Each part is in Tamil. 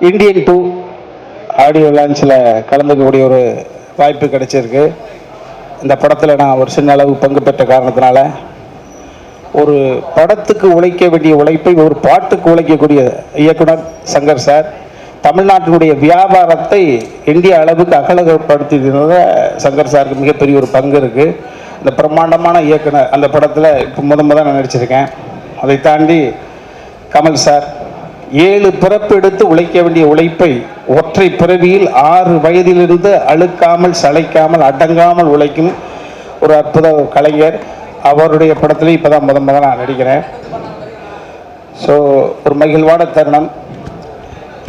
இந்தியன் 2 ஆடியோ லான்ச்சில் கலந்துக்கக்கூடிய ஒரு வாய்ப்பு கிடைச்சிருக்கு. இந்த படத்தில் நான் ஒரு சின்ன அளவு பங்கு பெற்ற காரணத்தினால ஒரு படத்துக்கு உழைக்க வேண்டிய உழைப்பை ஒரு பாட்டுக்கு உழைக்கக்கூடிய இயக்குனர் சங்கர் சார் தமிழ்நாட்டினுடைய வியாபாரத்தை இந்திய அளவுக்கு அகலப்படுத்தினத சங்கர் சாருக்கு மிகப்பெரிய ஒரு பங்கு இருக்குது. இந்த பிரம்மாண்டமான இயக்குனர் அந்த படத்தில் இப்போ நான் நடிச்சிருக்கேன். அதை தாண்டி கமல் சார் 7 பிறப்பு எடுத்து உழைக்க வேண்டிய உழைப்பை ஒற்றை பிறவியில் 6 வயதிலிருந்து அழுக்காமல் சளைக்காமல் அடங்காமல் உழைக்கும் ஒரு அற்புத கலைஞர். அவருடைய படத்தில் இப்போ தான் நான் நடிக்கிறேன். ஸோ ஒரு மகிழ்வான தருணம்.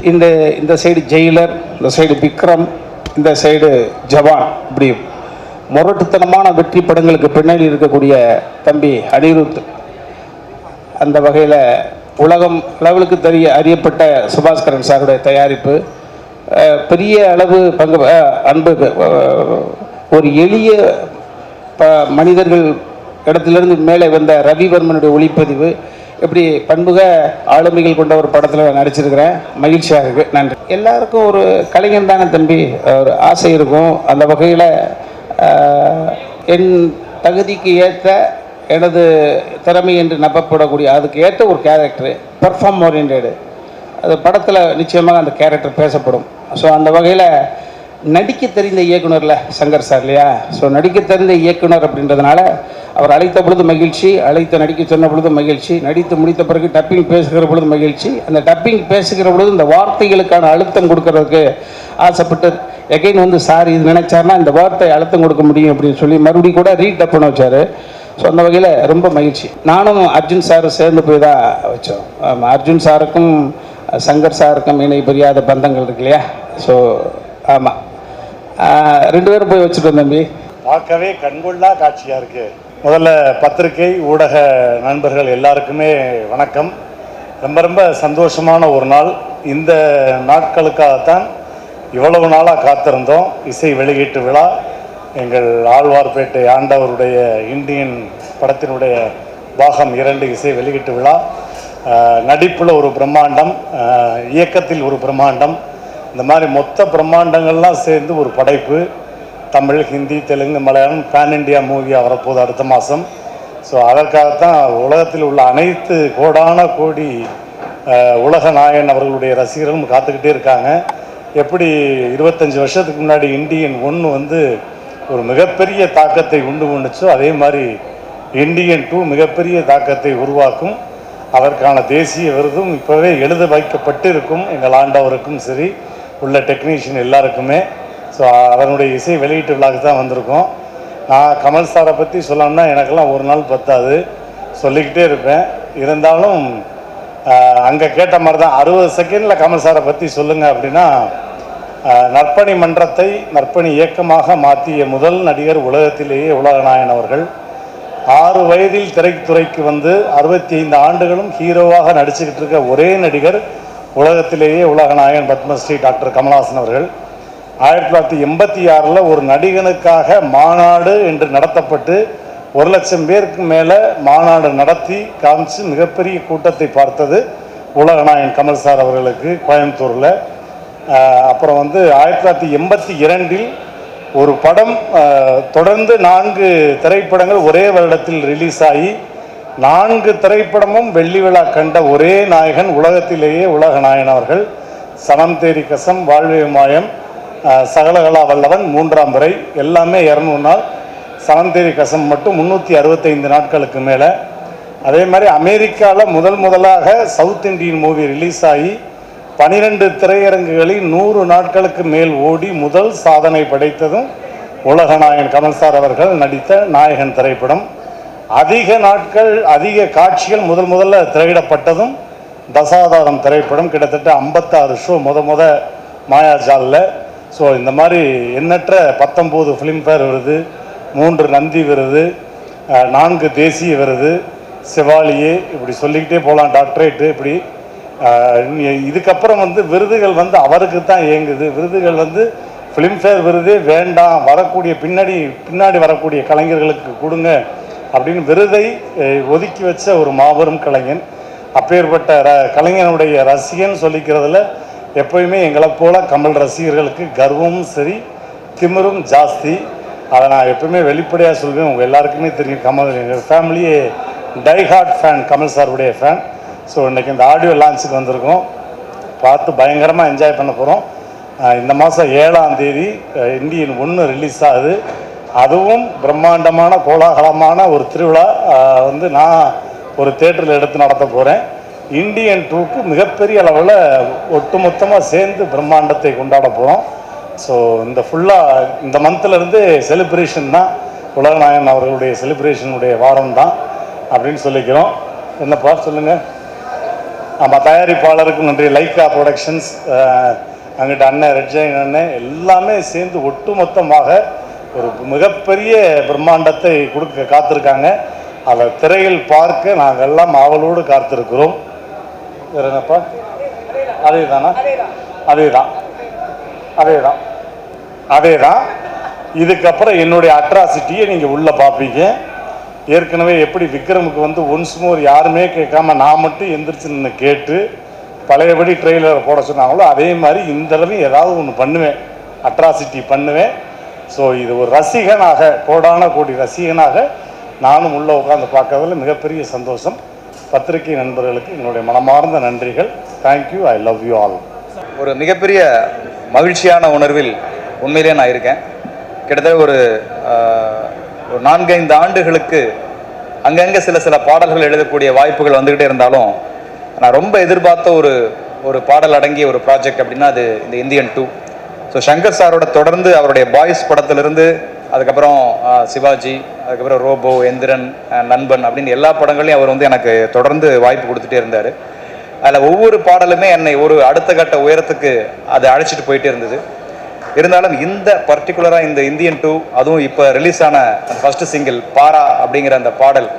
இந்த சைடு ஜெயிலர், இந்த சைடு விக்ரம், இந்த சைடு ஜவான், இப்படி முரட்டுத்தனமான வெற்றி படங்களுக்கு பின்னாடி இருக்கக்கூடிய தம்பி அனிருத். அந்த வகையில் உலகம் அளவுக்கு அறியப்பட்ட சுபாஸ்கரன் சாருடைய தயாரிப்பு பெரிய அளவு பங்கு அன்பு. ஒரு எளிய மனிதர்கள் இடத்திலிருந்து மேலே வந்த ரவிவர்மனுடைய ஒளிப்பதிவு, இப்படி பன்முக ஆளுமைகள் கொண்ட ஒரு படத்தில் நடிச்சிருக்கிறேன். மகிழ்ச்சியாக இருக்குது. நன்றி. எல்லாருக்கும் ஒரு கலைஞன் தானே தம்பி, ஒரு ஆசை இருக்கும். அந்த வகையில் என் தகுதிக்கு ஏற்ற எனது திறமை என்று நம்பப்படக்கூடிய அதுக்கு ஏற்ற ஒரு கேரக்டரு, பெர்ஃபார்ம் ஓரியன்டடு, அது படத்தில் நிச்சயமாக அந்த கேரக்டர் பேசப்படும். ஸோ அந்த வகையில் நடிக்க தெரிந்த இயக்குனரில் சங்கர் சார் இல்லையா? ஸோ நடிக்க தெரிந்த இயக்குனர் அப்படின்றதுனால அவர் அழைத்த பொழுது மகிழ்ச்சி, நடிக்க சொன்ன பொழுது மகிழ்ச்சி, நடித்து முடித்த பிறகு டப்பிங் பேசுகிற பொழுது மகிழ்ச்சி. அந்த டப்பிங் பேசுகிற பொழுது இந்த வார்த்தைகளுக்கான அழுத்தம் கொடுக்கறதுக்கு ஆசைப்பட்டு எகைன் சார் இது நினைச்சார்னா இந்த வார்த்தை அழுத்தம் கொடுக்க முடியும் அப்படின்னு சொல்லி மறுபடியும் கூட ரீடப் பண்ண வச்சார். ஸோ அந்த வகையில் ரொம்ப மகிழ்ச்சி. நானும் அர்ஜுன் சார் சேர்ந்து போய் தான் வச்சோம். அர்ஜுன் சாருக்கும் சங்கர் சாருக்கும் இணை புரியாத பந்தங்கள் இருக்கு இல்லையா? ஸோ ஆமாம், 2 பேரும் போய் வச்சுட்டோம் தம்பி. பார்க்கவே கண்கொள்ளா காட்சியாக இருக்குது. முதல்ல பத்திரிகை ஊடக நண்பர்கள் எல்லாருக்குமே வணக்கம். ரொம்ப ரொம்ப சந்தோஷமான ஒரு நாள். இந்த நாட்களுக்காகத்தான் இவ்வளவு நாளாக காத்திருந்தோம். இசை வெளியீட்டு விழா, எங்கள் ஆழ்வார்பேட்டை ஆண்டவருடைய இந்தியன் படத்தினுடைய பாகம் 2 இசை வெளியீட்டு விழா. நடிப்பில் ஒரு பிரம்மாண்டம், இயக்கத்தில் ஒரு பிரம்மாண்டம், இந்த மாதிரி மொத்த பிரம்மாண்டங்கள்லாம் சேர்ந்து ஒரு படைப்பு. தமிழ், ஹிந்தி, தெலுங்கு, மலையாளம் பேன் இண்டியா மூவியாக வரப்போகுது அடுத்த மாதம். ஸோ அதற்காகத்தான் உலகத்தில் உள்ள அனைத்து கோடான கோடி உலக நாயன் அவர்களுடைய ரசிகர்களும் காத்துக்கிட்டே இருக்காங்க. எப்படி 25 வருஷத்துக்கு முன்னாடி இந்தியன் 1 ஒரு மிகப்பெரிய தாக்கத்தை உண்டு பண்ணுச்சோ, அதே மாதிரி இந்தியன் 2 மிகப்பெரிய தாக்கத்தை உருவாக்கும். அதற்கான தேசிய விருதும் இப்போவே எழுத வைக்கப்பட்டு இருக்கும். எங்கள் ஆண்டவருக்கும் சரி, உள்ள டெக்னீஷியன் எல்லாருக்குமே. ஸோ அதனுடைய இசை வெளியீட்டு விழாக்கு தான் வந்திருக்கோம். நான் கமல் சாரை பற்றி சொல்லணும்னா எனக்கெல்லாம் ஒரு நாள் பத்தாது, சொல்லிக்கிட்டே இருப்பேன். இருந்தாலும் அங்கே கேட்ட மாதிரி தான் 60 செகண்டில் கமல் சாரை பற்றி சொல்லுங்கள் அப்படின்னா, நற்பணி மன்றத்தை நற்பணி இயக்கமாக மாற்றிய முதல் நடிகர் உலகத்திலேயே உலகநாயன் அவர்கள். 6 வயதில் திரைத்துறைக்கு 65 ஆண்டுகளும் ஹீரோவாக நடிச்சுக்கிட்டு இருக்க ஒரே நடிகர் உலகத்திலேயே உலகநாயகன் பத்மஸ்ரீ டாக்டர் கமல்ஹாசன் அவர்கள். 1986 ஒரு நடிகனுக்காக மாநாடு என்று நடத்தப்பட்டு 1 லட்சம் பேருக்கு மேலே மாநாடு நடத்தி காமிச்சு மிகப்பெரிய கூட்டத்தை பார்த்தது உலகநாயகன் கமல் சார் அவர்களுக்கு கோயம்புத்தூரில். அப்புறம் 1982 ஒரு படம் தொடர்ந்து 4 திரைப்படங்கள் ஒரே வருடத்தில் ரிலீஸ் ஆகி 4 திரைப்படமும் வெள்ளி விழா கண்ட ஒரே நாயகன் உலகத்திலேயே உலகநாயகன் அவர்கள். சனம் தேரி கசம், வாழ்வே மாயம், சகலகலா வல்லவன், 3ஆம் பிறை எல்லாமே 200 நாள். சனம் தேரி கசம் மட்டும் 365 நாட்களுக்கு மேலே. அதே மாதிரி அமெரிக்காவில் முதலாக சவுத் இண்டியன் மூவி ரிலீஸ் ஆகி 12 திரையரங்குகளில் 100 நாட்களுக்கு மேல் ஓடி முதல் சாதனை படைத்ததும் உலகநாயகன் கமல் சார் அவர்கள் நடித்த நாயகன் திரைப்படம். அதிக நாட்கள் அதிக காட்சிகள் முதல்ல திரையிடப்பட்டதும் தசாவதாரம் திரைப்படம். கிட்டத்தட்ட 56 ஷோ மாயாஜாலில். ஸோ இந்த மாதிரி எண்ணற்ற 19 ஃபிலிம்ஃபேர் விருது, 3 நந்தி விருது, 4 தேசிய விருது, செவாலியே, இப்படி சொல்லிக்கிட்டே போகலாம், டாக்டரேட்டு. இப்படி இதுக்கப்புறம் விருதுகள் அவருக்கு தான் இயங்குது. விருதுகள் ஃபிலிம்ஃபேர் விருதே வேண்டாம், வரக்கூடிய பின்னாடி வரக்கூடிய கலைஞர்களுக்கு கொடுங்க அப்படின்னு விருதை ஒதுக்கி வச்ச ஒரு மாபெரும் கலைஞன். அப்பேற்பட்ட கலைஞனுடைய ரசிகன் சொல்லிக்கிறதுல எப்போயுமே எங்களை போல கமல் ரசிகர்களுக்கு கர்வமும் சரி திமிரும் ஜாஸ்தி. அதை நான் எப்பவுமே வெளிப்படையாக சொல்வேன். உங்கள் எல்லாருக்குமே தெரியும், கமல் எங்கள் ஃபேமிலியே டைஹார்ட் ஃபேன், கமல் சாருடைய ஃபேன். ஸோ இன்றைக்கி இந்த ஆடியோ லான்ச்சுக்கு வந்திருக்கோம். பார்த்து பயங்கரமாக என்ஜாய் பண்ண போகிறோம். இந்த மாதம் 7ஆம் தேதி இந்தியன் 1 ரிலீஸ் ஆகுது. அதுவும் பிரம்மாண்டமான கோலாகலமான ஒரு திருவிழா வந்து நான் ஒரு தேட்டரில் எடுத்து நடத்த போகிறேன். இந்தியன் 2க்கு மிகப்பெரிய அளவில் ஒட்டுமொத்தமாக சேர்ந்து பிரம்மாண்டத்தை கொண்டாட போகிறோம். ஸோ இந்த ஃபுல்லாக இந்த மந்த்லேருந்து செலிப்ரேஷன் தான், உலகநாயகன் அவர்களுடைய செலிப்ரேஷனுடைய வாரம் தான் அப்படின்னு சொல்லிக்கிறோம். என்னப்பா சொல்லுங்கள். ஆமாம், தயாரிப்பாளருக்கு நன்றி. லைக்கா ப்ரொடக்ஷன்ஸ், அங்கிட்ட அண்ணன் ரெட்ஜைன் அண்ணன் எல்லாமே சேர்ந்து ஒட்டுமொத்தமாக ஒரு மிகப்பெரிய பிரம்மாண்டத்தை கொடுக்க காத்திருக்காங்க. அதை திரையில் பார்க்க நாங்கள் எல்லாம் ஆவலோடு காத்திருக்கிறோம். வேறு என்னப்பா? அதே தானா? அதே தான், அதே தான், அதே தான். இதுக்கப்புறம் என்னுடைய அட்ராசிட்டியை நீங்கள் உள்ளே பார்ப்பீங்க. ஏற்கனவே எப்படி விக்ரமுக்கு வந்து ஒன்ஸ் மோர் யாருமே கேட்காம நான் மட்டும் எந்திரிச்சு நின்று கேட்டு பழையபடி ட்ரெய்லர் போட சொன்னாங்களோ, அதே மாதிரி இந்த தடவையும் ஏதாவது ஒன்று பண்ணுவேன், அட்ராசிட்டி பண்ணுவேன். ஸோ இது ஒரு ரசிகனாக, கோடான கோடி ரசிகனாக நானும் உள்ளே உட்காந்து பார்க்கறதுல மிகப்பெரிய சந்தோஷம். பத்திரிகை நண்பர்களுக்கு என்னுடைய மனமார்ந்த நன்றிகள். Thank you, I love you all. ஒரு மிகப்பெரிய மகிழ்ச்சியான உணர்வில் உண்மையிலே நான் இருக்கேன். கிட்டத்தட்ட ஒரு 4-5 ஆண்டுகளுக்கு அங்கங்கே சில பாடல்கள் எழுதக்கூடிய வாய்ப்புகள் வந்துக்கிட்டே இருந்தாலும் நான் ரொம்ப எதிர்பார்த்த ஒரு பாடல் அடங்கிய ஒரு ப்ராஜெக்ட் அப்படின்னா அது இந்த இந்தியன் 2. ஸோ சங்கர் சாரோட தொடர்ந்து அவருடைய பாய்ஸ் படத்திலிருந்து அதுக்கப்புறம் சிவாஜி, அதுக்கப்புறம் ரோபோ, எந்திரன், நண்பன் அப்படின்னு எல்லா படங்களையும் அவர் வந்து எனக்கு தொடர்ந்து வாய்ப்பு கொடுத்துட்டே இருந்தார். அதில் ஒவ்வொரு பாடலுமே என்னை ஒரு அடுத்த கட்ட உயரத்துக்கு அதை அழைச்சிட்டு போயிட்டே இருந்தது. இருந்தாலும் இந்த பர்டிகுலராக இந்த இந்தியன் 2, அதுவும் இப்போ ரிலீஸ் ஆன அந்த ஃபர்ஸ்ட் சிங்கிள் பாரா அப்படிங்கிற அந்த பாடல்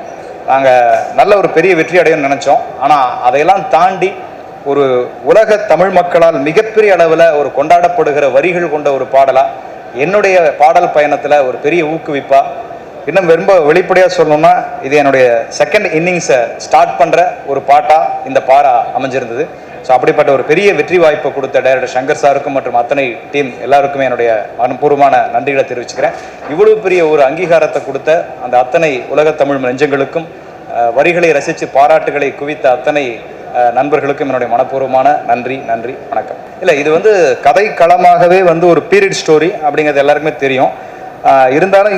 நாங்கள் நல்ல ஒரு பெரிய வெற்றி அடையணும்னு நினச்சோம். ஆனால் அதையெல்லாம் தாண்டி ஒரு உலக தமிழ் மக்களால் மிகப்பெரிய அளவில் ஒரு கொண்டாடப்படுகிற வரிகள் கொண்ட ஒரு பாடலாக என்னுடைய பாடல் பயணத்தில் ஒரு பெரிய ஊக்குவிப்பாக, இன்னும் ரொம்ப வெளிப்படையாக சொல்லணும்னா இது என்னுடைய செகண்ட் இன்னிங்ஸை ஸ்டார்ட் பண்ணுற ஒரு பாட்டாக இந்த பாரா அமைஞ்சிருந்தது. ஸோ அப்படிப்பட்ட ஒரு பெரிய வெற்றி வாய்ப்பை கொடுத்த டைரக்டர் சங்கர் சாருக்கும் மற்றும் அத்தனை டீம் எல்லாருக்குமே என்னுடைய மனப்பூர்வமான நன்றிகளை தெரிவிச்சுக்கிறேன். இவ்வளவு பெரிய ஒரு அங்கீகாரத்தை கொடுத்த அந்த அத்தனை உலக தமிழ் நெஞ்சங்களுக்கும், வரிகளை ரசித்து பாராட்டுகளை குவித்த அத்தனை நண்பர்களுக்கும் என்னுடைய மனப்பூர்வமான நன்றி, வணக்கம். இல்லை, இது வந்து கதை களமாகவே வந்து ஒரு பீரியட் ஸ்டோரி அப்படிங்கிறது எல்லாருக்குமே தெரியும். இருந்தாலும்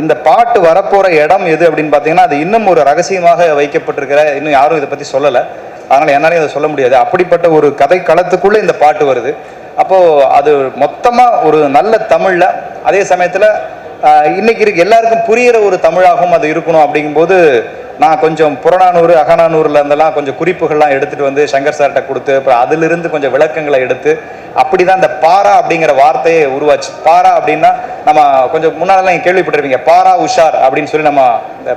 இந்த பாட்டு வரப்போகிற இடம் எது அப்படின்னு பார்த்தீங்கன்னா அது இன்னும் ஒரு ரகசியமாக வைக்கப்பட்டிருக்கிற, இன்னும் யாரும் இதை பற்றி சொல்லலை. அதனால் என்னாலையும் அதை சொல்ல முடியாது. அப்படிப்பட்ட ஒரு கதை களத்துக்குள்ளே இந்த பாட்டு வருது. அப்போது அது மொத்தமாக ஒரு நல்ல தமிழில், அதே சமயத்தில் இன்னைக்கு எல்லாருக்கும் புரிகிற ஒரு தமிழாகவும் அது இருக்கணும். அப்படிங்கும்போது நான் கொஞ்சம் புறநானூறு அகநானூறுல இருந்தெல்லாம் கொஞ்சம் குறிப்புகள்லாம் எடுத்துகிட்டு வந்து சங்கர் சார்கிட்ட கொடுத்து, அப்புறம் அதிலிருந்து கொஞ்சம் விளக்கங்களை எடுத்து அப்படி தான் இந்த பாரா அப்படிங்கிற வார்த்தையை உருவாச்சு. பாரா அப்படின்னா நம்ம கொஞ்சம் முன்னாலெல்லாம் கேள்விப்பட்டிருப்பீங்க, பாரா உஷார் அப்படின்னு சொல்லி நம்ம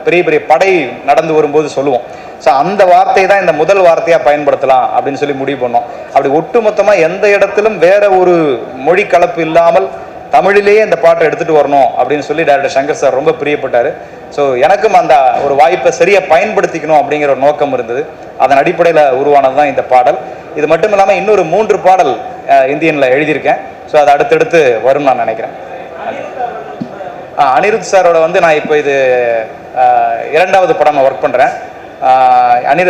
பெரிய பெரிய படை நடந்து வரும்போது சொல்லுவோம். ஸோ அந்த வார்த்தையை தான் இந்த முதல் வார்த்தையாக பயன்படுத்தலாம் அப்படின்னு சொல்லி முடிவு பண்ணோம். அப்படி ஒட்டுமொத்தமாக எந்த இடத்திலும் வேற ஒரு மொழி கலப்பு இல்லாமல் தமிழிலேயே இந்த பாட்டை எடுத்துகிட்டு வரணும் அப்படின்னு சொல்லி டைரக்டர் சங்கர் சார் ரொம்ப பிரியப்பட்டார். ஸோ எனக்கும் அந்த ஒரு வாய்ப்பை சரியாக பயன்படுத்திக்கணும் அப்படிங்கிற ஒரு நோக்கம் இருந்தது. அதன் அடிப்படையில் உருவானது தான் இந்த பாடல். இது மட்டும் இல்லாமல் இன்னொரு 3 பாடல் இந்தியனில் எழுதியிருக்கேன். ஸோ அது அடுத்தடுத்து வரும் நான் நினைக்கிறேன். அனிருத் சாரோட வந்து நான் இப்போ இது 2வது படம் நான் ஒர்க் பண்ணுறேன்.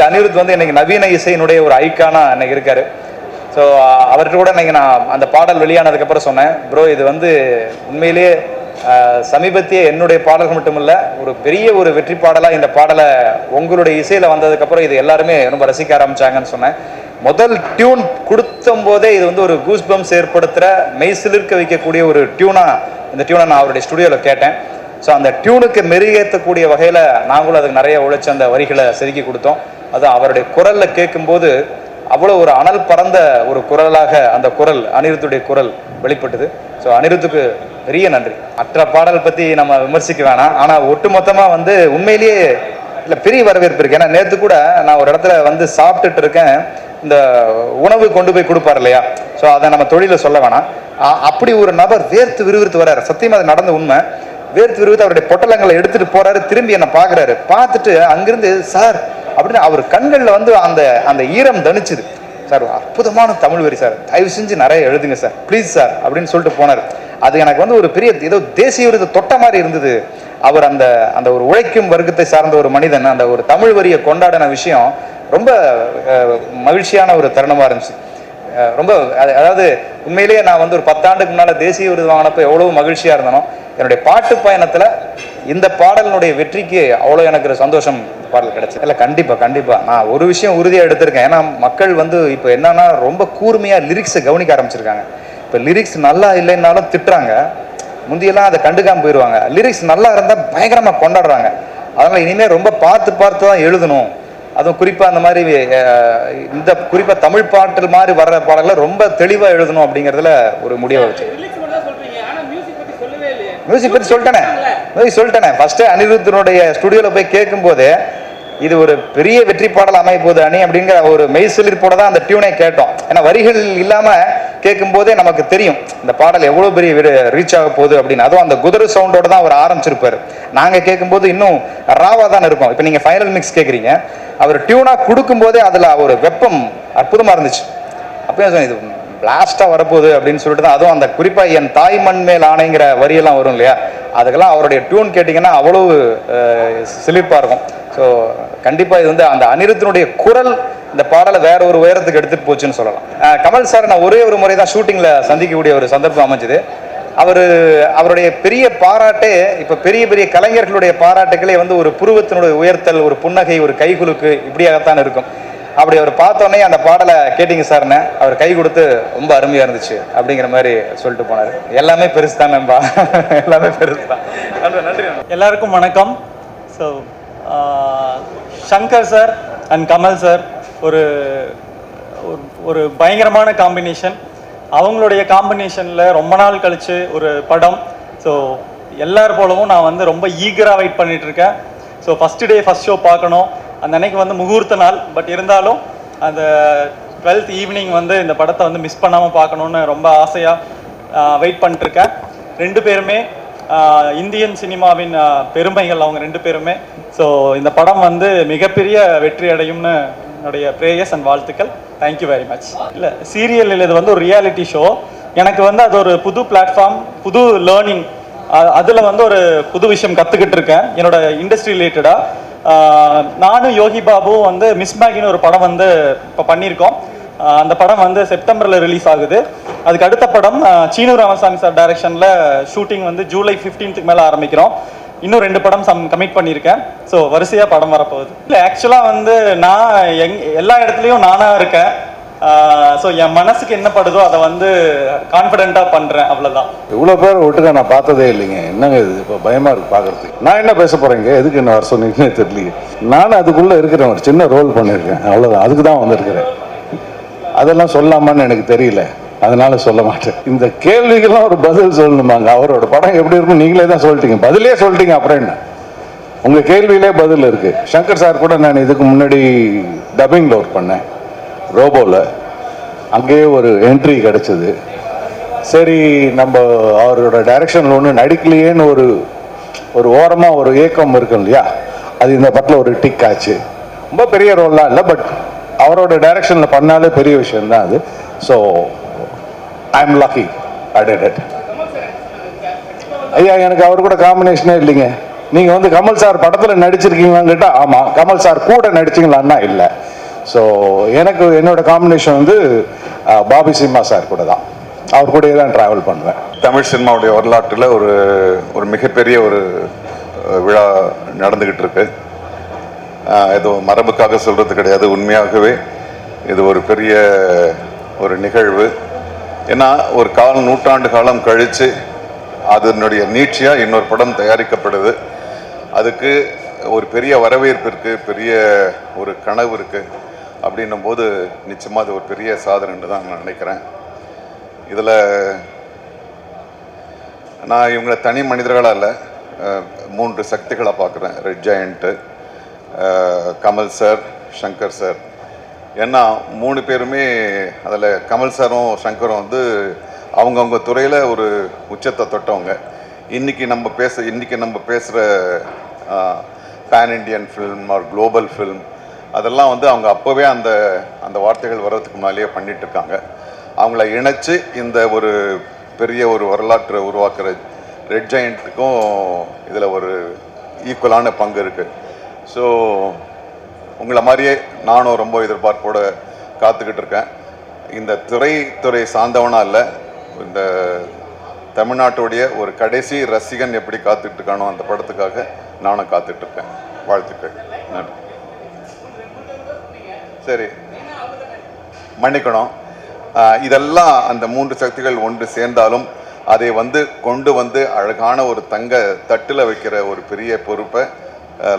அனிருத் வந்து இன்னைக்கு நவீன இசையினுடைய ஒரு ஐக்கானாக இன்னைக்கு இருக்காரு. ஸோ அவர்கிட்ட கூட இன்னைக்கு நான் அந்த பாடல் வெளியானதுக்கப்புறம் சொன்னேன், ப்ரோ இது வந்து உண்மையிலேயே சமீபத்திய என்னுடைய பாடல்கள் மட்டுமில்லை, ஒரு பெரிய ஒரு வெற்றி பாடலாக இந்த பாடலை உங்களுடைய இசையில் வந்ததுக்கப்புறம் இது எல்லாருமே ரொம்ப ரசிக்க ஆரம்பிச்சாங்கன்னு சொன்னேன். முதல் டியூன் கொடுத்தும் போதே இது வந்து ஒரு கூஸ் பம்ப்ஸ் ஏற்படுத்துகிற, மெய்சிலிருக்க வைக்கக்கூடிய ஒரு டியூனாக இந்த டியூனை நான் அவருடைய ஸ்டுடியோவில் கேட்டேன். ஸோ அந்த டியூனுக்கு மெருகேற்றக்கூடிய வகையில் நாங்களும் அதுக்கு நிறைய உழைச்சி அந்த வரிகளை செதுக்கி கொடுத்தோம். அதுவும் அவருடைய குரலில் கேட்கும்போது அவ்வளோ ஒரு அனல் பறந்த ஒரு குரலாக அந்த குரல், அனிருத்துடைய குரல் வெளிப்பட்டது. ஸோ அனிருத்துக்கு பெரிய நன்றி. மற்ற பாடல் பற்றி நம்ம விமர்சிக்க வேணாம், ஆனால் ஒட்டுமொத்தமாக வந்து உண்மையிலேயே இல்லை பெரிய வரவேற்பு இருக்குது. ஏன்னா நேற்று கூட நான் ஒரு இடத்துல வந்து சாப்பிட்டுட்டு இருக்கேன், இந்த உணவு கொண்டு போய் கொடுப்பார் இல்லையா, ஸோ அதை நம்ம தொழிலில் சொல்ல வேணாம். அப்படி ஒரு நபர் வேர்த்து விறுவிறுத்து வர்றாரு. சத்தியமாக அது நடந்த உண்மை. வேர்த்து விறுவிறுத்து அவருடைய பொட்டலங்களை எடுத்துகிட்டு போகிறாரு, திரும்பி என்னை பார்க்குறாரு. பார்த்துட்டு அங்கிருந்து சார் அப்படின்னு அவர் கண்களில் வந்து அந்த ஈரம் தணிச்சுது. சார் அற்புதமான தமிழ் வரி சார், தயவு செஞ்சு நிறைய எழுதுங்க சார் ப்ளீஸ் சார் அப்படின்னு சொல்லிட்டு போனார். அது எனக்கு வந்து ஒரு பெரிய ஏதோ தேசிய விருது தொட்ட மாதிரி இருந்தது. அவர் அந்த அந்த ஒரு உழைக்கும் வர்க்கத்தை சார்ந்த ஒரு மனிதன் அந்த ஒரு தமிழ் வரியை கொண்டாடின விஷயம் ரொம்ப மகிழ்ச்சியான ஒரு தருணமாக இருந்துச்சு. ரொம்ப அதாவது உண்மையிலேயே நான் வந்து ஒரு 10 ஆண்டுக்கு முன்னால் தேசிய விருது வாங்கினப்போ எவ்வளோ மகிழ்ச்சியாக இருந்தனோ, என்னுடைய பாட்டு பயணத்தில் இந்த பாடலினுடைய வெற்றிக்கு அவ்வளோ எனக்கு ஒரு சந்தோஷம் பாடல் கிடைச்சது. இல்லை கண்டிப்பாக நான் ஒரு விஷயம் உறுதியாக எடுத்திருக்கேன். ஏன்னா மக்கள் வந்து இப்போ என்னன்னா ரொம்ப கூர்மையாக லிரிக்ஸை கவனிக்க ஆரம்பிச்சிருக்காங்க. இப்போ லிரிக்ஸ் நல்லா இல்லைன்னாலும் திட்டுறாங்க, முந்தியெல்லாம் அதை கண்டுக்காமல் போயிடுவாங்க. லிரிக்ஸ் நல்லா இருந்தால் பயங்கரமாக கொண்டாடுறாங்க. அதனால் இனிமேல் ரொம்ப பார்த்து தான் எழுதணும். அதுவும் குறிப்பாக அந்த மாதிரி இந்த குறிப்பாக தமிழ் பாட்டில் மாதிரி வர்ற பாடல்களை ரொம்ப தெளிவாக எழுதணும் அப்படிங்கிறதுல ஒரு முடிவை வச்சு. மியூசிக் பற்றி சொல்லிட்டேனே ஃபர்ஸ்ட் அனிருத்தனுடைய ஸ்டுடியோவில் போய் கேட்கும்போது இது ஒரு பெரிய வெற்றி பாடல் அமைய போகுது அணி அப்படிங்கிற ஒரு மெய் சிலிர்ப்போட தான் அந்த டியூனை கேட்டோம். ஏன்னா வரிகள் இல்லாமல் கேட்கும்போதே நமக்கு தெரியும் இந்த பாடல் எவ்வளோ பெரிய ரீச் ஆக போகுது அப்படின்னு. அதுவும் அந்த குதிரை சவுண்டோட தான் அவர் ஆரம்பிச்சிருப்பார். நாங்கள் கேட்கும்போது இன்னும் ராவாக தான் இருக்கும். இப்போ நீங்கள் ஃபைனல் மிக்ஸ் கேட்குறீங்க, அவர் டியூனாக கொடுக்கும்போதே அதில் ஒரு வெப்பம் அற்புதமாக இருந்துச்சு. அப்பயும் இது பிளாஸ்டாக வரப்போகுது அப்படின்னு சொல்லிட்டு தான். அதுவும் அந்த குறிப்பாக என் தாய் மண் மேல் ஆணைங்கிற வரியெல்லாம் வரும் இல்லையா, அதுக்கெல்லாம் அவருடைய டியூன் கேட்டிங்கன்னா அவ்வளோ சிலிர்ப்பாக இருக்கும். ஸோ கண்டிப்பாக இது வந்து அந்த அனிருத்தனுடைய குரல் இந்த பாடலை வேற ஒரு உயரத்துக்கு எடுத்துகிட்டு போச்சுன்னு சொல்லலாம். கமல் சார் நான் ஒரே ஒரு முறை தான் ஷூட்டிங்கில் சந்திக்கக்கூடிய ஒரு சந்தர்ப்பம் அமைஞ்சுது. அவருடைய பெரிய பாராட்டே இப்போ பெரிய கலைஞர்களுடைய பாராட்டுகளே வந்து ஒரு புருவத்தினுடைய உயர்த்தல், ஒரு புன்னகை, ஒரு கைகுலுக்கு இப்படியாகத்தான் இருக்கும். அப்படி அவர் பார்த்தோன்னே அந்த பாடலை கேட்டிங்க சார்னு அவர் கை கொடுத்து ரொம்ப அருமையாக இருந்துச்சு அப்படிங்கிற மாதிரி சொல்லிட்டு போனார். எல்லாமே பெருசு தான் நண்பா, எல்லாமே பெருசு தான். நன்றி. எல்லாருக்கும் வணக்கம். So Shankar sir and Kamal sir ஒரு ஒரு பயங்கரமான காம்பினேஷன். அவங்களுடைய காம்பினேஷனில் ரொம்ப நாள் கழித்து ஒரு படம். ஸோ எல்லார் போலவும் நான் வந்து ரொம்ப ஈகராக வெயிட் பண்ணிகிட்ருக்கேன். So first day first show பார்க்கணும். அந்த அன்னைக்கு வந்து முகூர்த்த நாள். பட் இருந்தாலும் அந்த 12th ஈவினிங் வந்து இந்த படத்தை வந்து மிஸ் பண்ணாமல் பார்க்கணுன்னு ரொம்ப ஆசையாக வெயிட் பண்ணிட்டுருக்கேன். 2 பேருமே இந்தியன் சினிமாவின் பெருமைகள் அவங்க 2 பேருமே. ஸோ இந்த படம் வந்து மிகப்பெரிய வெற்றி அடையும்னு என்னுடைய ப்ரேயர்ஸ் அண்ட் வாழ்த்துக்கள். Thank you very much. இல்லை சீரியல் இது வந்து ஒரு ரியாலிட்டி ஷோ. எனக்கு வந்து அது ஒரு புது பிளாட்ஃபார்ம், புது லேர்னிங். அதில் வந்து ஒரு புது விஷயம் கற்றுக்கிட்டு இருக்கேன் என்னோட இண்டஸ்ட்ரி ரிலேட்டடாக. நானும் யோகி பாபுவும் வந்து மிஸ் மேகின்னு ஒரு படம் வந்து இப்போ பண்ணியிருக்கோம். அந்த படம் வந்து செப்டம்பரில் ரிலீஸ் ஆகுது. அதுக்கு அடுத்த படம் சீனு ராமசாமி சார் டைரக்ஷனில் ஷூட்டிங் வந்து ஜூலை 15th மேலே ஆரம்பிக்கிறோம். இன்னும் 2 படம் கமிட் பண்ணியிருக்கேன். ஸோ வரிசையாக படம் வரப்போகுது. இல்லை ஆக்சுவலாக வந்து நான் எல்லா இடத்துலையும் நானாக இருக்கேன். ஸோ என் மனசுக்கு என்ன படுதோ அதை வந்து கான்ஃபிடென்ட்டாக பண்ணுறேன், அவ்வளோதான். இவ்வளோ பேர் ஒட்டுக்க நான் பார்த்ததே இல்லைங்க. என்னங்க இது இப்போ பயமாக இருக்குது பார்க்குறதுக்கு. நான் என்ன பேச போகிறேங்க, எதுக்கு என்ன வர சொன்னீங்கன்னு தெரியல. நானும் அதுக்குள்ளே இருக்கிறேன், ஒரு சின்ன ரோல் பண்ணியிருக்கேன், அவ்வளோதான். அதுக்கு தான் வந்திருக்கிறேன். அதெல்லாம் சொல்லாமான்னு எனக்கு தெரியல, அதனால சொல்ல மாட்டேன். இந்த கேள்விக்கெல்லாம் ஒரு பதில் சொல்லணுமாங்க. அவரோட படம் எப்படி இருக்கும் நீங்களே தான் சொல்லிட்டீங்க, பதிலே சொல்லிட்டீங்க. அப்புறம் என்ன, உங்கள் கேள்வியிலே பதில் இருக்குது. சங்கர் சார் கூட நான் இதுக்கு முன்னாடி டப்பிங்கில் ஒர்க் பண்ணேன், ரோபோவில். அங்கேயே ஒரு என்ட்ரி கிடச்சிது. சரி நம்ம அவரோட டைரக்ஷனில் ஒன்று நடிக்கலையேன்னு ஒரு ஓரமாக ஒரு ஏக்கம் இருக்கும் இல்லையா, அது இந்த படத்தில் ஒரு டிக் ஆச்சு. ரொம்ப பெரிய ரோல்லாம் இல்லை, பட் அவரோட டைரக்ஷனில் பண்ணாலே பெரிய விஷயம்தான் அது. So I am lucky I did it. ஐயா எனக்கு அவர் கூட காம்பினேஷனே இல்லைங்க. நீங்கள் வந்து கமல் சார் படத்தில் நடிச்சிருக்கீங்களான்னு கேட்டால் ஆமாம், கமல் சார் கூட நடிச்சிங்களான்னா இல்லை. ஸோ எனக்கு என்னோட காம்பினேஷன் வந்து பாபி சிம்மா சார் கூட தான், அவர் கூடயே தான் ட்ராவல் பண்ணுவேன். தமிழ் சினிமாவுடைய வரலாற்றில் ஒரு மிகப்பெரிய ஒரு விழா நடந்துக்கிட்டு இருக்கு. இது மரபுக்காக சொல்கிறது கிடையாது, உண்மையாகவே இது ஒரு பெரிய ஒரு நிகழ்வு. ஏன்னா ஒரு நூற்றாண்டு காலம் கழித்து அதனுடைய நீட்சியாக இன்னொரு படம் தயாரிக்கப்படுது. அதுக்கு ஒரு பெரிய வரவேற்பு இருக்குது, பெரிய ஒரு கனவு இருக்குது. அப்படின்னும் போது நிச்சயமாக அது ஒரு பெரிய சாதனைன்னு தான் நான் நினைக்கிறேன். இதில் நான் இவங்களை தனி மனிதர்களாக இல்லை, 3 சக்திகளை பார்க்குறேன். Red giant, Kamal sir, Shankar sir. ஏன்னா 3 பேருமே அதில் கமல் சாரும் சங்கரும் வந்து அவங்கவுங்க துறையில் ஒரு உச்சத்தை தொட்டவங்க. இன்றைக்கி நம்ம பேசுகிற pan Indian film or global film அதெல்லாம் வந்து அவங்க அப்போவே அந்த அந்த வார்த்தைகள் வர்றதுக்கு முன்னாலேயே பண்ணிட்டு இருக்காங்க. அவங்கள இணைச்சு இந்த ஒரு பெரிய ஒரு வரலாற்றை உருவாக்குற ரெட் ஜெயண்ட்டுக்கும் இதில் ஒரு ஈக்குவலான பங்கு இருக்குது. ஸோ உங்களை மாதிரியே நானும் ரொம்ப எதிர்பார்ப்போடு காத்துக்கிட்டு இருக்கேன். இந்த துறை சார்ந்தவனா இல்லை, இந்த தமிழ்நாட்டுடைய ஒரு கடைசி ரசிகன் எப்படி காத்துட்டு இருக்கானோ அந்த படத்துக்காக நானும் காத்துட்டு இருக்கேன். வாழ்த்துக்கள். நன்றி. சரி, மன்னிக்கணும். இதெல்லாம் அந்த 3 சக்திகள் ஒன்று சேர்ந்தாலும் அதை வந்து கொண்டு வந்து அழகான ஒரு தங்க தட்டில் வைக்கிற ஒரு பெரிய பொறுப்பை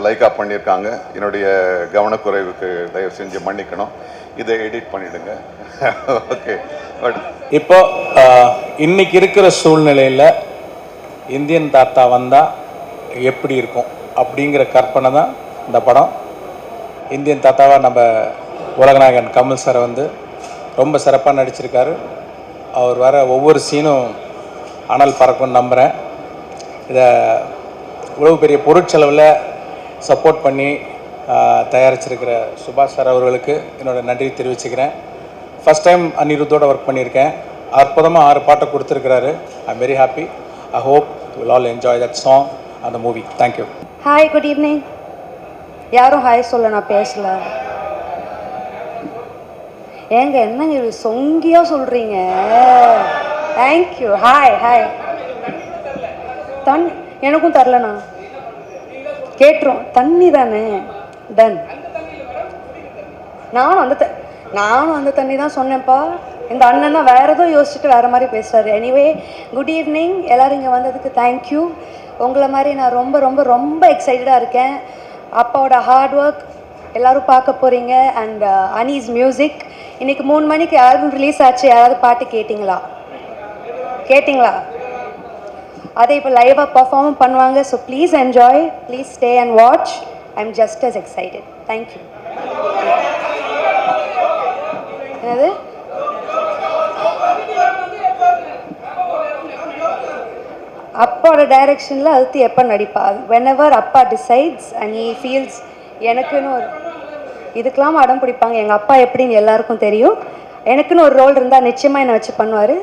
லைக்கா பண்ணியிருக்காங்க. என்னுடைய கவனக்குறைவுக்கு தயவு செஞ்சு மன்னிக்கணும். இதை எடிட் பண்ணிடுங்க. ஓகே. பட் இப்போ இன்னைக்கு இருக்கிற சூழ்நிலையில் இந்தியன் தாத்தா வந்தால் எப்படி இருக்கும் அப்படிங்கிற கற்பனை தான் இந்த படம். இந்தியன் தாத்தாவை நம்ம உலகநாயகன் கமல் சாரை வந்து ரொம்ப சிறப்பாக நடிச்சிருக்காரு. அவர் வர ஒவ்வொரு சீனும் அனல் பறக்கும்னு நம்புகிறேன். இதை இவ்வளவு பெரிய பொருட்செலவில் சப்போர்ட் பண்ணி தயாரிச்சிருக்கிற சுபாஷ் சார் அவர்களுக்கு என்னோடய நன்றி தெரிவிச்சுக்கிறேன். ஃபஸ்ட் டைம் அனிருத்தோட ஒர்க் பண்ணியிருக்கேன். அற்புதமாக 6 பாட்டை கொடுத்துருக்கிறாரு. I am very happy. I hope you will all enjoy that song அந்த movie. Thank you. Hi, good evening. யாரும் ஹாய் சொல்ல நான் பேசல. ஏங்க என்னங்க இது சொங்கியாக சொல்கிறீங்க? தேங்க்யூ. Hi hi. எனக்கும் தரலண்ணா. கேட்டுரும். தண்ணி தானே. டன். நானும் அந்த தண்ணி தான் சொன்னேன்ப்பா. இந்த அண்ணன் தான் வேறு ஏதோ யோசிச்சுட்டு வேறு மாதிரி பேசுகிறாரு. Anyway, good evening. எல்லோரும் இங்கே வந்ததுக்கு தேங்க்யூ. உங்களை மாதிரி நான் ரொம்ப ரொம்ப ரொம்ப எக்ஸைட்டடாக இருக்கேன். அப்பாவோட ஹார்ட் ஒர்க் எல்லோரும் பார்க்க போகிறீங்க. And Anees music. இன்றைக்கி 3 மணிக்கு ஆல்பம் ரிலீஸ் ஆச்சு. யாராவது பாட்டு கேட்டிங்களா? அதை இப்போ லைவாக பர்ஃபார்மும் பண்ணுவாங்க. So please enjoy. Please stay and watch. I am just as excited. Thank you. என்னது? அப்பாவோட டைரக்ஷனில் அடுத்து எப்போ நடிப்பா? வென்எவர் அப்பா டிசைட்ஸ் அண்ட் ஹீ ஃபீல்ஸ். எனக்குன்னு ஒரு இதுக்கெல்லாம் அடம் பிடிப்பாங்க. எங்கள் அப்பா எப்படின்னு எல்லாருக்கும் தெரியும். எனக்குன்னு ஒரு ரோல் இருந்தால் நிச்சயமாக என்னை வச்சு பண்ணுவார்.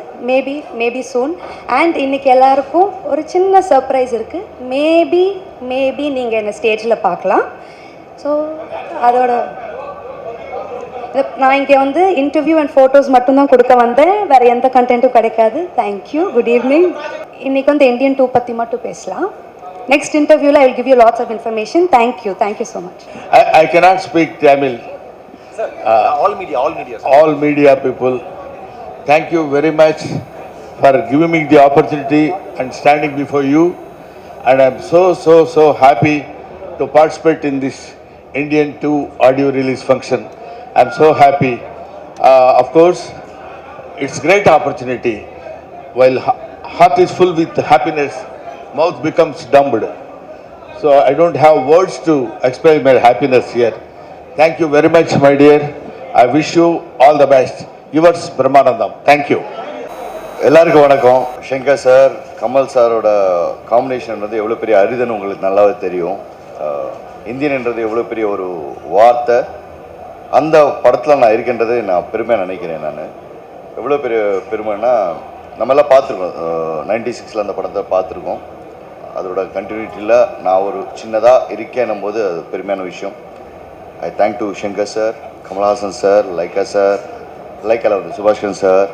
Maybe soon. அண்ட் இன்றைக்கி எல்லாருக்கும் ஒரு சின்ன சர்ப்ரைஸ் இருக்குது. மேபி நீங்கள் என்னை ஸ்டேஜில் பார்க்கலாம். ஸோ அதோட நான் இங்கே வந்து இன்டர்வியூ அண்ட் ஃபோட்டோஸ் மட்டும்தான் கொடுக்க வந்தேன். வேறு எந்த கண்டென்ட்டும் கிடைக்காது. தேங்க்யூ. Good evening. இன்றைக்கி வந்து Indian 2 பற்றி மட்டும் பேசலாம். Next interview, I will give you lots of information. Thank you so much. I cannot speak Tamil. Sir, all media. Sir. All media people, thank you very much for giving me the opportunity and standing before you. And I'm so happy to participate in this Indian 2 audio release function. I'm so happy. Of course, it's great opportunity. While heart is full with happiness, mouth becomes dumbed. So I don't have words to explain my happiness here. Thank you very much, my dear. I wish you all the best. Yours, Brahmanandam. Thank you. எல்லாருக்கும் வணக்கம். சங்கர் சார், கமல் சாரோட காம்பினேஷன் வந்து எவ்வளோ பெரிய அரிதுன்னு உங்களுக்கு நல்லாவே தெரியும். இந்தியன்ன்றது எவ்வளோ பெரிய ஒரு வார்த்தை. அந்த படத்தில் நான் இருக்கின்றது நான் பெருமையாக நினைக்கிறேன். நான் எவ்வளோ பெரிய பெருமைன்னா, நம்மெல்லாம் பார்த்துருக்கோம். 96 அந்த படத்தை பார்த்துருக்கோம். அதோட கண்டினியூட்டியில் நான் ஒரு சின்னதாக இருக்கேன்னும் போது அது பெருமையான விஷயம். I thank to Shankar sir, Kamal Haasan sir, லைக்காவில் வந்து Subaskaran sir,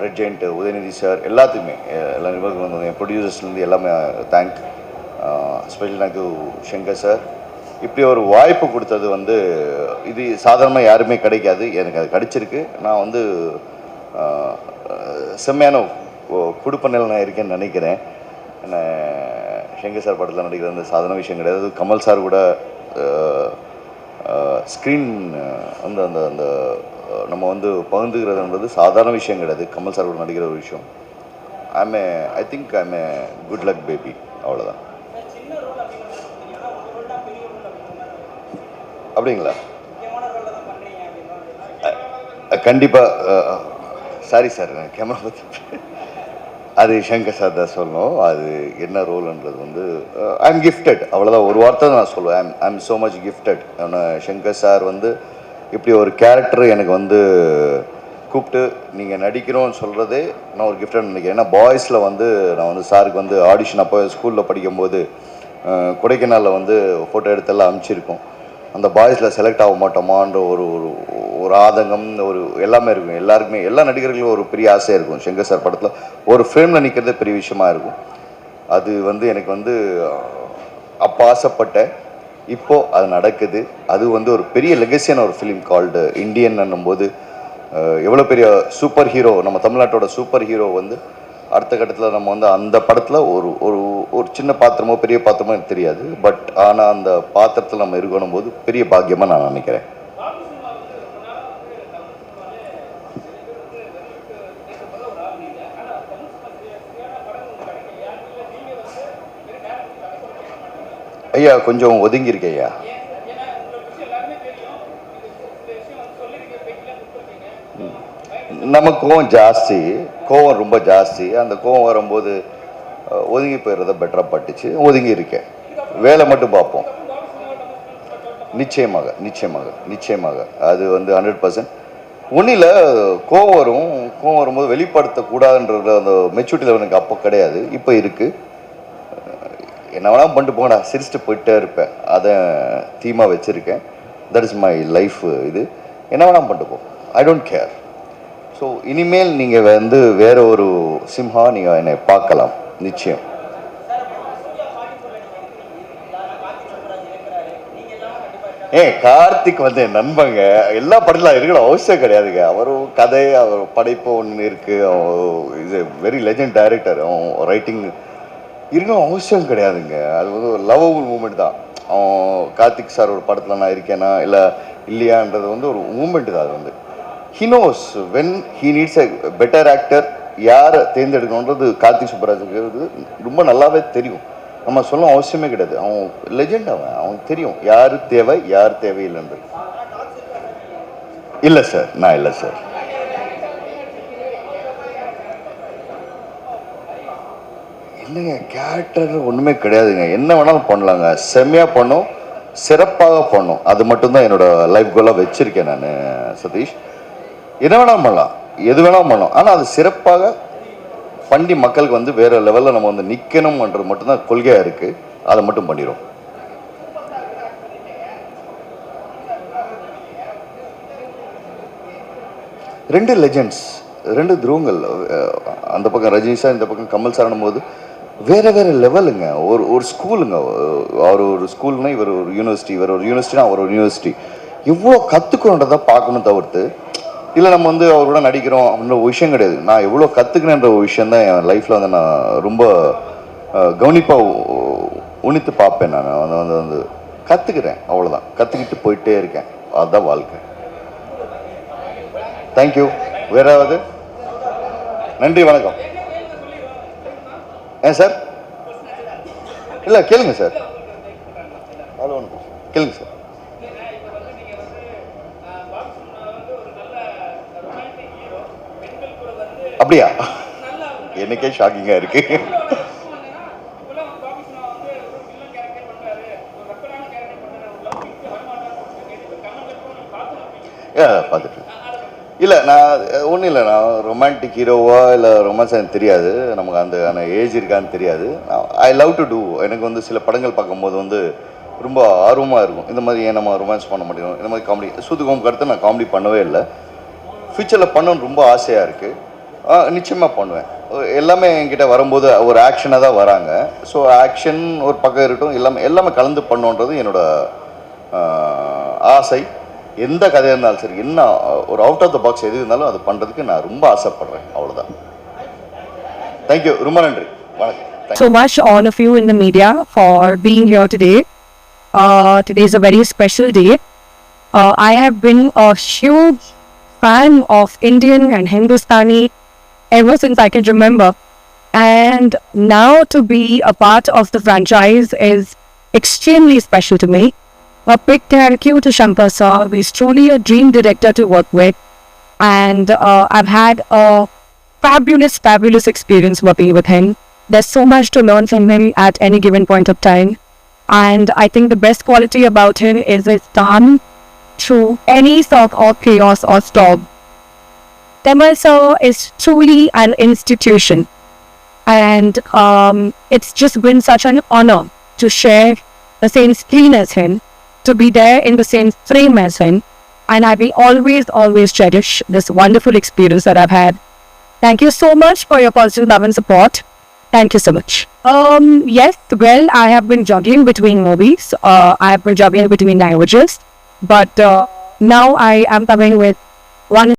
Red Giant Udhayanidhi sir, எல்லாத்துக்குமே எல்லா நிபுணர்களும் வந்து என் ப்ரொடியூசர்ஸ்லேருந்து எல்லாமே thank. Special thank to Shankar sir. இப்படி ஒரு வாய்ப்பு கொடுத்தது வந்து இது சாதாரணமாக யாருமே கிடைக்காது. எனக்கு அது கிடைச்சிருக்கு. நான் வந்து செம்மையான குடுப்பனையில் நான் இருக்கேன்னு நினைக்கிறேன். என்ன சங்கர் சார் படத்தில் நடிக்கிறது வந்து சாதாரண விஷயம் கிடையாது. கமல் சார் கூட ஸ்க்ரீன் வந்து அந்த அந்த நம்ம வந்து பகிர்ந்துக்கிறதுன்றது சாதாரண விஷயம் கிடையாது. கமல் சார் கூட நடிக்கிற ஒரு விஷயம். I think I'm a good luck baby. அவ்வளோதான். அப்படிங்களா? கண்டிப்பாக. சாரி சார், கேமரா பற்றி அது சங்கர் சார் தான் சொல்லணும். அது என்ன ரோல்ன்றது வந்து ஐ எம் கிஃப்டட், அவ்வளோதான். ஒரு வார்த்தை தான் நான் சொல்லுவேன். I am so much gifted. Shankar sir வந்து இப்படி ஒரு கேரக்டர் எனக்கு வந்து கூப்பிட்டு நீங்கள் நடிக்கிறோன்னு சொல்கிறதே நான் ஒரு கிஃப்டட் நினைக்கிறேன். ஏன்னா பாய்ஸில் வந்து நான் வந்து சாருக்கு வந்து ஆடிஷன் அப்போ ஸ்கூலில் படிக்கும்போது கொடைக்கானலில் வந்து ஃபோட்டோ எடுத்தெல்லாம் அனுப்பிச்சிருக்கோம். அந்த பாய்ஸில் செலக்ட் ஆக மாட்டோமான்ற ஒரு ஒரு ஒரு ஆதங்கம், ஒரு எல்லாமே இருக்கும். எல்லாருக்குமே, எல்லா நடிகர்களுக்கும் ஒரு பெரிய ஆசையாக இருக்கும். சங்கர் சார் படத்தில் ஒரு ஃப்ரேமில் நிற்கிறதே பெரிய விஷயமா இருக்கும். அது வந்து எனக்கு வந்து அப்போ ஆசைப்பட்டேன். இப்போது அது நடக்குது. அது வந்து ஒரு பெரிய லெகசியான ஒரு ஃபிலிம் கால்டு இந்தியன் என்னும்போது எவ்வளோ பெரிய சூப்பர் ஹீரோ, நம்ம தமிழ்நாட்டோட சூப்பர் ஹீரோ வந்து அடுத்த கட்டத்தில் நம்ம வந்து அந்த படத்தில் ஒரு ஒரு ஒரு சின்ன பாத்திரமோ பெரிய பாத்திரமோ எனக்கு தெரியாது. பட் ஆனால் அந்த பாத்திரத்தில் நம்ம இருக்கணும் போது பெரிய பாக்கியமாக நான் நினைக்கிறேன். ஐயா கொஞ்சம் ஒதுங்கியிருக்க ஐயா. நமக்கு கோவம் ஜாஸ்தி, கோவம் ரொம்ப ஜாஸ்தி. அந்த கோவம் வரும்போது ஒதுங்கி போயிடுறத பெட்டராக பட்டுச்சு. ஒதுங்கி இருக்கேன், வேலை மட்டும் பார்ப்போம். நிச்சயமாக நிச்சயமாக நிச்சயமாக அது வந்து 100%. ஒன்றில் கோவம் வரும், கோவம் வரும்போது வெளிப்படுத்தக்கூடாதுன்ற அந்த மெச்சூரிட்டியில் எனக்கு அப்போ கிடையாது, இப்போ இருக்குது. என்ன வேணால் பண்ணிட்டு போங்கடா, சிரிச்சுட்டு போயிட்டே இருப்பேன். அதை தீமாக வச்சுருக்கேன். That is my life. இது என்ன வேணால் பண்ணிட்டு போ, ஐ டோன்ட் கேர். ஸோ இனிமேல் நீங்கள் வந்து வேற ஒரு சிம்ஹா நீங்கள் என்னை பார்க்கலாம் நிச்சயம். கார்த்திக் வந்து என் நண்பங்க, எல்லா படத்தில் இருக்கணும் அவசியம் கிடையாதுங்க. அவரும் கதை, அவர் படைப்பு ஒன்று இருக்குது. இது வெரி லெஜண்ட் டைரக்டர். அவன் ரைட்டிங் இருக்கணும் அவசியம் கிடையாதுங்க. அது வந்து ஒரு லவ்வபுள் மூமெண்ட் தான். அவன் கார்த்திக் சார் ஒரு படத்தில் நான் இருக்கேனா இல்லை இல்லையான்றது வந்து ஒரு மூமெண்ட் தான். அது வந்து he knows when he needs a better actor, யாரை தேர்ந்தெடுக்கணுன்றது கார்த்திக் சுப்பராஜுக்கு ரொம்ப நல்லாவே தெரியும். நம்ம சொல்ல அவசியமே கிடையாது. அவன் லெஜெண்ட், அவனுக்கு தெரியும் யார் தேவை யார் தேவையில்லைன்றது. இல்லை சார், நான் இல்லை சார். இல்லைங்க, கேரக்டர் ஒன்றுமே கிடையாதுங்க. என்ன வேணாலும் பண்ணலாங்க, செம்மையாக பண்ணும், சிறப்பாக பண்ணும். அது மட்டும்தான் என்னோட லைஃப் கோலாக வச்சுருக்கேன் நான் சதீஷ். என்ன வேணாலும் பண்ணலாம், எது வேணாலும் பண்ணலாம். ஆனால் அது சிறப்பாக பண்ணி மக்களுக்கு வந்து வேறு லெவலில் நம்ம வந்து நிற்கணும்ன்றது மட்டும்தான் கொள்கையாக இருக்குது. அதை மட்டும் பண்ணிடும். ரெண்டு லெஜெண்ட்ஸ், ரெண்டு துருவங்கள். அந்த பக்கம் ரஜினி சார், இந்த பக்கம் கமல் சார் போது வேறு வேறு லெவலுங்க. ஒரு ஸ்கூலுங்க. அவர் ஒரு ஸ்கூல்னா இவர் ஒரு யூனிவர்சிட்டி, இவர் ஒரு யூனிவர்சிட்டினா அவர் ஒரு யூனிவர்சிட்டி. எவ்வளோ கற்றுக்கணுன்றதை பார்க்கணும் தவிர்த்து இல்லை நம்ம வந்து அவரோட நடிக்கிறோம் அப்படின்ற ஒரு விஷயம் கிடையாது. நான் எவ்வளோ கற்றுக்கிறேன்ற ஒரு விஷயந்தான் என் லைஃப்பில் வந்து நான் ரொம்ப கவனிப்பாக உணித்து பார்ப்பேன். நான் வந்து கற்றுக்கிறேன், அவ்வளோதான். கற்றுக்கிட்டு போயிட்டே இருக்கேன், அதுதான் வாழ்க்கை. தேங்க்யூ. வேறாவது? நன்றி, வணக்கம். ஏன் சார்? இல்லை கேளுங்க சார், அவ்வளோ ஒன்று கேளுங்க சார். அப்படியா? எனக்கே ஷாக்கிங்காக இருக்கு. பார்த்துட்டு இல்லை, நான் ஒன்றும் இல்லை. நான் ரொமான்டிக் ஹீரோவா இல்லை ரொமான்ஸ் எனக்கு தெரியாது. நமக்கு அந்த ஏஜ் இருக்கான்னு தெரியாது. I love to do. எனக்கு வந்து சில படங்கள் பார்க்கும்போது வந்து ரொம்ப ஆர்வமாக இருக்கும். இந்த மாதிரி ஏன் நம்ம ரொமான்ஸ் பண்ண மாட்டேங்கிறோம், இந்த மாதிரி காமெடி. சூதுகோமுக்கு அடுத்து நான் காமெடி பண்ணவே இல்லை. ஃப்யூச்சரில் பண்ணணும்னு ரொம்ப ஆசையாக இருக்குது. நிச்சயமாக பண்ணுவேன். எல்லாமே என்கிட்ட வரும்போது ஒரு ஆக்ஷனாக தான் வராங்க. ஸோ ஆக்ஷன் ஒரு பக்கம் இருக்கட்டும், எல்லாமே கலந்து பண்ணுன்றது என்னோட ஆசை. எந்த கதையாக இருந்தாலும் சரி, என்ன ஒரு அவுட் ஆஃப் த பாக்ஸ் எது இருந்தாலும் அது பண்ணுறதுக்கு நான் ரொம்ப ஆசைப்படுறேன். அவ்வளோதான். தேங்க்யூ, ரொம்ப நன்றி, வணக்கம். So much all of you in the media for being here today. Today is a very special day. I have been a huge fan of Indian and Hindustani ever since I can remember, and now to be a part of the franchise is extremely special to me. A big thank you to Shankar sir, who is truly a dream director to work with, and I've had a fabulous experience working with him. There's so much to learn from him at any given point of time. And I think the best quality about him is it's done through any sort of chaos or storm. Tamal sir is truly an institution. And it's just been such an honor to share the same screen as him, to be there in the same frame as him. And I will always cherish this wonderful experience that I've had. Thank you so much for your positive love and support. Thank you so much. Yes, well, I have been juggling between movies. I have been juggling between languages. But now I am coming with one